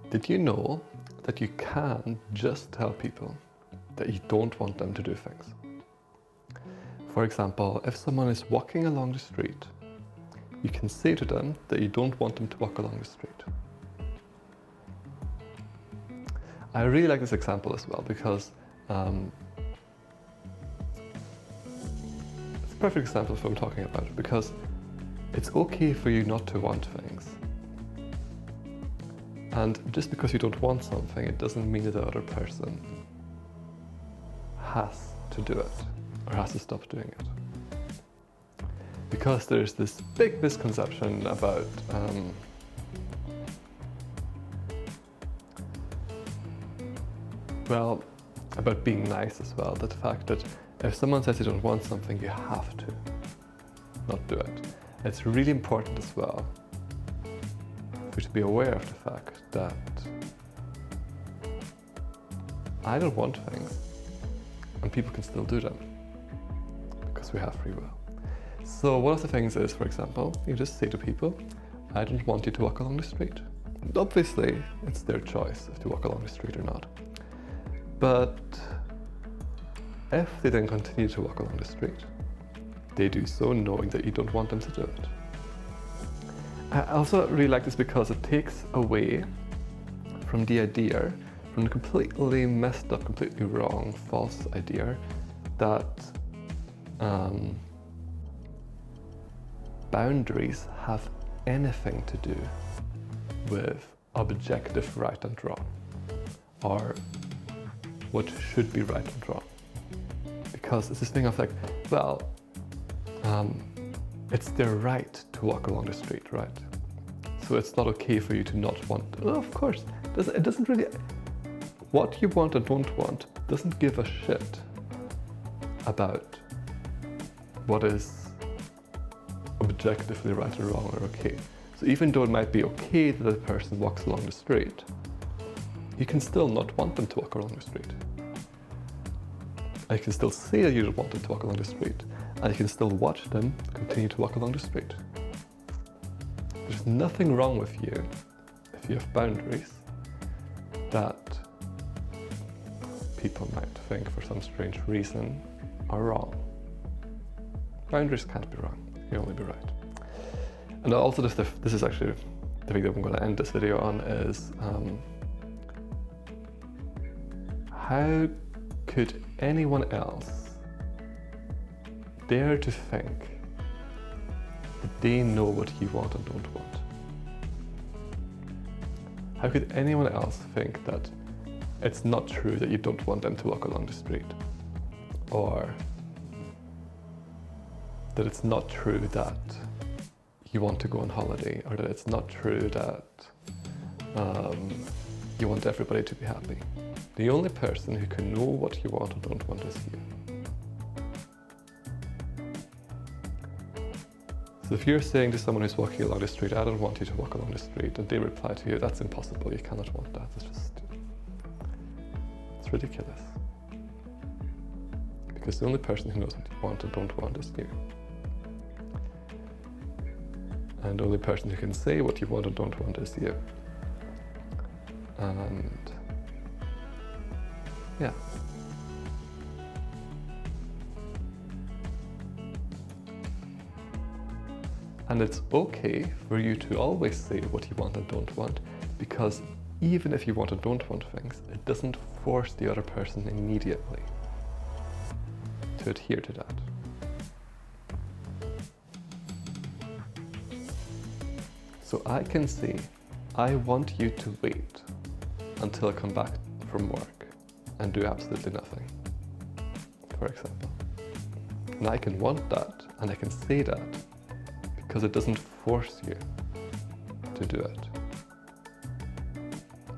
Did you know that you can just tell people that you don't want them to do things? For example, if someone is walking along the street, you can say to them that you don't want them to walk along the street. I really like this example as well because it's a perfect example of what I'm talking about, because it's okay for you not to want things. And just because you don't want something, it doesn't mean that the other person has to do it or has to stop doing it. Because there's this big misconception about about being nice as well. The fact that if someone says you don't want something, you have to not do it. It's really important as well for you to be aware of the fact that I don't want things and people can still do them because we have free will. So one of the things is, for example, you just say to people, I don't want you to walk along the street. Obviously, it's their choice if to walk along the street or not. But if they then continue to walk along the street, they do so knowing that you don't want them to do it. I also really like this because it takes away from the idea, from the completely messed up, completely wrong, false idea that boundaries have anything to do with objective right and wrong, or what should be right and wrong. Because it's this thing of like, well, it's their right to walk along the street, right? So it's not okay for you to not want. Well, of course, it doesn't really. What you want and don't want doesn't give a shit about what is objectively right or wrong or okay. So even though it might be okay that a person walks along the street, you can still not want them to walk along the street. And you can still say that you don't want them to walk along the street, and you can still watch them continue to walk along the street. There's nothing wrong with you if you have boundaries that people might think for some strange reason are wrong. Boundaries can't be wrong, you can only be right. And also this is actually the thing that I'm going to end this video on is how could anyone else dare to think that they know what you want and don't want? How could anyone else think that it's not true that you don't want them to walk along the street? Or that it's not true that you want to go on holiday, or that it's not true that you want everybody to be happy. The only person who can know what you want and don't want is you. So if you're saying to someone who's walking along the street, I don't want you to walk along the street, and they reply to you, that's impossible, you cannot want that, it's ridiculous. Because the only person who knows what you want and don't want is you. And the only person who can say what you want and don't want is you. And yeah. And it's okay for you to always say what you want and don't want, because even if you want and don't want things, it doesn't force the other person immediately to adhere to that. So I can say, I want you to wait until I come back from work and do absolutely nothing, for example. And I can want that, and I can say that, because it doesn't force you to do it.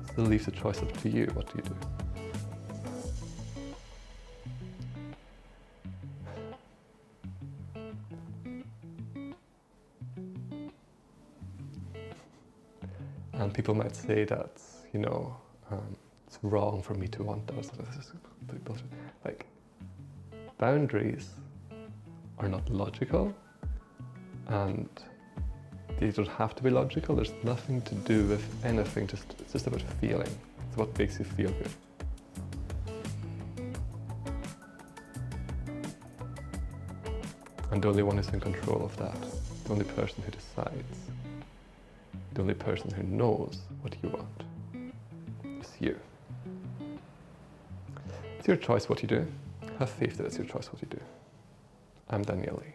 It still leaves the choice up to you, what do you do? And people might say that, it's wrong for me to want that. So this is complete bullshit. Like, boundaries are not logical, and They don't have to be logical. There's nothing to do with anything. It's just about feeling. It's what makes you feel good. And the only one who's in control of that, the only person who decides, the only person who knows what you want, is you. It's your choice what you do. Have faith that it's your choice what you do. I'm Daniel Lee.